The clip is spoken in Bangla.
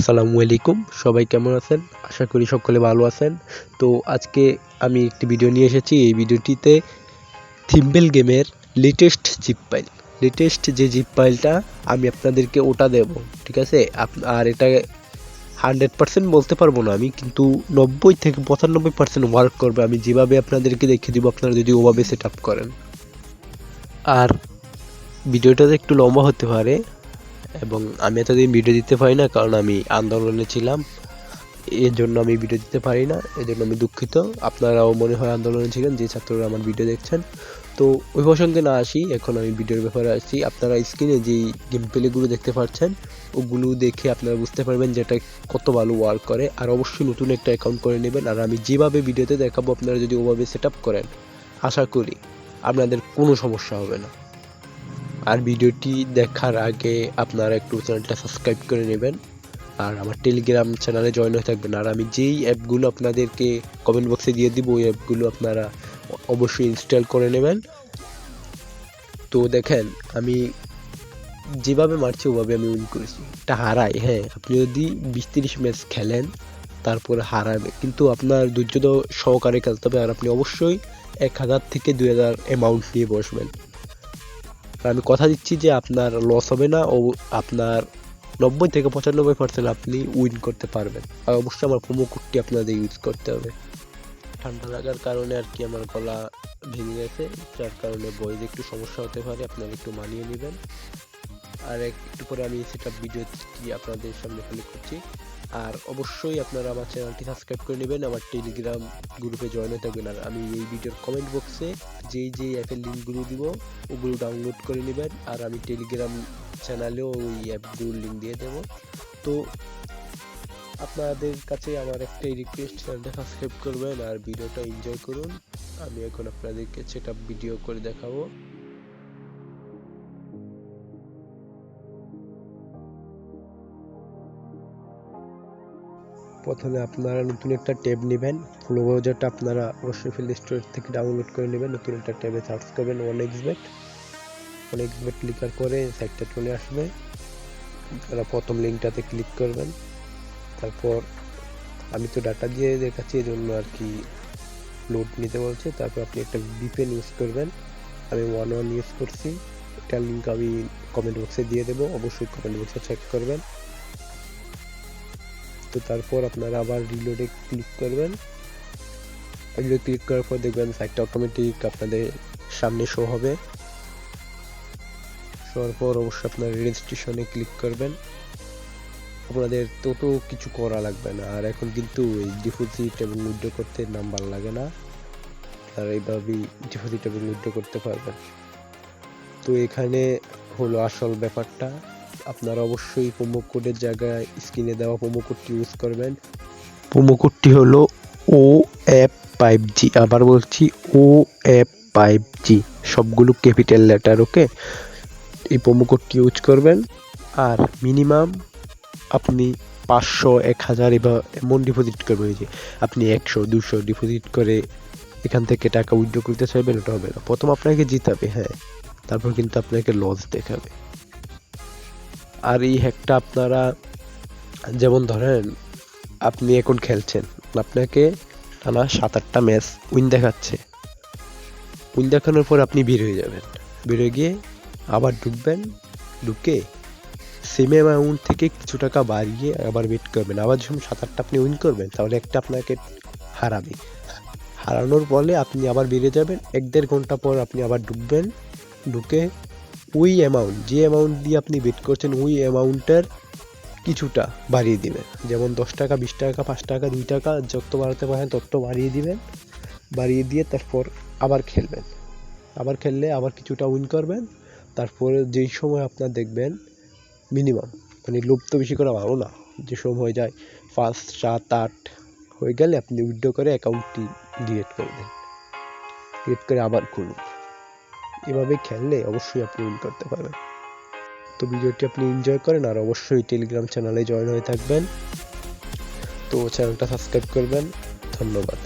আসসালামু আলাইকুম, সবাই কেমন আছেন? আশা করি সকলে ভালো আছেন। তো আজকে আমি একটি ভিডিও নিয়ে এসেছি। এই ভিডিওটিতে থিম্বেল গেমের লেটেস্ট যে জিপ ফাইলটা আমি আপনাদেরকে ওটা দেব, ঠিক আছে? আর এটা 100% বলতে পারবো না আমি, কিন্তু 90 থেকে 95% ওয়ার্ক করবে। আমি যেভাবে আপনাদেরকে দেখিয়ে দিব, আপনারা যদি ওভাবে সেট আপ করেন। আর ভিডিওটা একটু লম্বা হতে পারে, এবং আমি এতদিন ভিডিও দিতে পারি না কারণ আমি আন্দোলনে ছিলাম। এর জন্য আমি ভিডিও দিতে পারি না, এর জন্য আমি দুঃখিত। আপনারাও মনে হয় আন্দোলনে ছিলেন যে ছাত্ররা আমার ভিডিও দেখছেন। তো ওই প্রসঙ্গে না আসি, এখন আমি ভিডিওর ব্যাপারে আসছি। আপনারা স্ক্রিনে যেই গেম প্লেগুলো দেখতে পাচ্ছেন, ওগুলো দেখে আপনারা বুঝতে পারবেন যে এটা কত ভালো ওয়ার্ক করে। আর অবশ্যই নতুন একটা অ্যাকাউন্ট করে নেবেন। আর আমি যেভাবে ভিডিওতে দেখাবো, আপনারা যদি ওভাবে সেট আপ করেন, আশা করি আপনাদের কোনো সমস্যা হবে না। আর ভিডিওটি দেখার আগে আপনারা একটু চ্যানেলটা সাবস্ক্রাইব করে নেবেন, আর আমার টেলিগ্রাম চ্যানেলে জয়েন হয়ে থাকবেন। আর আমি যেই অ্যাপগুলো আপনাদেরকে কমেন্ট বক্সে দিয়ে দিব, ওই অ্যাপগুলো আপনারা অবশ্যই ইনস্টল করে নেবেন। তো দেখেন, আমি যেভাবে মারছি ওভাবে আমি উইন করেছি। এটা হারাই, হ্যাঁ, আপনি যদি 20-30 ম্যাচ খেলেন তারপরে হারাবে, কিন্তু আপনার ধৈর্য সহকারে খেলতে হবে। আর আপনি অবশ্যই 1000 থেকে 2000 অ্যামাউন্ট নিয়ে বসবেন। আমি কথা দিচ্ছি যে আপনার লস হবে না, ও আপনার 90 থেকে 95% আপনি উইন করতে পারবেন। আর অবশ্যই আমার প্রোমো কোডটি আপনাদের ইউজ করতে হবে। ঠান্ডা লাগার কারণে আর কি আমার গলা ভেঙে গেছে, যার কারণে ভয়েসে একটু সমস্যা হতে পারে, আপনারা একটু মানিয়ে নেবেন। আর একটু পরে আমি সেটা ভিডিওটি আপনাদের সামনে প্লে করছি। আর অবশ্যই আপনারা আমার চ্যানেলটি সাবস্ক্রাইব করে নেবেন, আমার টেলিগ্রাম গ্রুপে জয়েন হয়ে থাকবেন। আর আমি এই ভিডিওর কমেন্ট বক্সে যেই অ্যাপের লিঙ্কগুলো দিব, ওগুলো ডাউনলোড করে নেবেন। আর আমি টেলিগ্রাম চ্যানেলেও ওই অ্যাপগুলোর লিঙ্ক দিয়ে দেবো। তো আপনাদের কাছে আমার একটাই রিকোয়েস্ট, চ্যানেলটা সাবস্ক্রাইব করবেন আর ভিডিওটা এনজয় করুন। আমি এখন আপনাদেরকে সেটআপ ভিডিও করে দেখাবো। প্রথমে আপনারা নতুন একটা ট্যাব নেবেন। ফ্লো ব্রাউজারটা আপনারা অবশ্যই প্লে স্টোর থেকে ডাউনলোড করে নেবেন। নতুন একটা ট্যাবে সার্চ করবেন 1xbet লেখার পরে সাইটটা চলে আসবে। আপনারা প্রথম লিঙ্কটাতে ক্লিক করবেন। তারপর আমি তো ডাটা দিয়ে দেখাচ্ছি, এই জন্য আর কি লোড নিতে বলছে। তারপর আপনি একটা VPN ইউজ করবেন। আমি 1 ইউজ করছি। এটার লিঙ্ক আমি কমেন্ট বক্সে দিয়ে দেবো, অবশ্যই কমেন্ট বক্সে চেক করবেন। তো তারপর আপনারা আবার রিলোডে ক্লিক করবেন। রিলোডে ক্লিক করার পর দেখবেন সাইটটা অটোমেটিক আপনাদের সামনে শো হবে। শোয়ার পর অবশ্যই আপনারা রেজিস্ট্রেশনে ক্লিক করবেন। আপনাদের তো কিছু করা লাগবে না। আর এখন কিন্তু এই ডিপোজিট এবং উইথড্র করতে নাম্বার লাগে না, আর এইভাবেই ডিপোজিট এবং উইথড্র করতে পারবেন। তো এখানে হলো আসল ব্যাপারটা। আপনারা অবশ্যই প্রোমো কোডের জায়গায় স্ক্রিনে দেওয়া প্রোমো কোডটি ইউজ করবেন। প্রোমো কোডটি হলো OF5G। আবার বলছি OF5G, সবগুলো ক্যাপিটাল লেটার, ওকে? এই প্রোমো কোডটি ইউজ করবেন। আর মিনিমাম আপনি 500, 1000 এমন ডিপোজিট করবেন যে আপনি 100-200 ডিপোজিট করে এখান থেকে টাকা উইথড্র করতে চাইবেন, ওটা হবে না। প্রথম আপনাকে জিতাবে, হ্যাঁ, তারপর কিন্তু আপনাকে লস দেখাবে। আর এই হ্যাকটা আপনারা, যেমন ধরেন আপনি এখন খেলছেন, আপনাকে টানা 7-8টা ম্যাচ উইন দেখাচ্ছে। উইন দেখানোর পর আপনি বের হয়ে যাবেন, বের হয়ে গিয়ে আবার ঢুকে সেম অ্যামাউন্ট থেকে কিছু টাকা বাড়িয়ে আবার বেট করবেন। আবার যখন 7-8টা আপনি উইন করবেন, তাহলে একটা আপনাকে হারাবে। হারানোর ফলে আপনি আবার বেরিয়ে যাবেন। 1-1.5 ঘন্টা পর আপনি আবার ঢুকে ওই অ্যামাউন্ট, যে অ্যামাউন্ট দিয়ে আপনি বেট করছেন, ওই অ্যামাউন্টের কিছুটা বাড়িয়ে দিবেন। যেমন 10 টাকা, 20 টাকা, 5 টাকা, 2 টাকা, যত বাড়াতে পারেন তত বাড়িয়ে দিবেন। বাড়িয়ে দিয়ে তারপর আবার খেলবেন। আবার খেললে আবার কিছুটা উইন করবেন। তারপরে যেই সময় আপনার দেখবেন মিনিমাম, মানে লোভ তো বেশি করা ভালো না, যে সময় হয়ে যায় 5, 7, 8 হয়ে গেলে আপনি উইথড্র করে অ্যাকাউন্টটি ডিলিট করে দেন। ডিলিট করে আবার খুলুন। এভাবে খেললে অবশ্যই আপনি উইন করতে পারবেন। তো ভিডিওটি আপনি এনজয় করেন, আর অবশ্যই টেলিগ্রাম চ্যানেলে জয়েন হয়ে থাকবেন। তো চ্যানেলটা সাবস্ক্রাইব করবেন। ধন্যবাদ।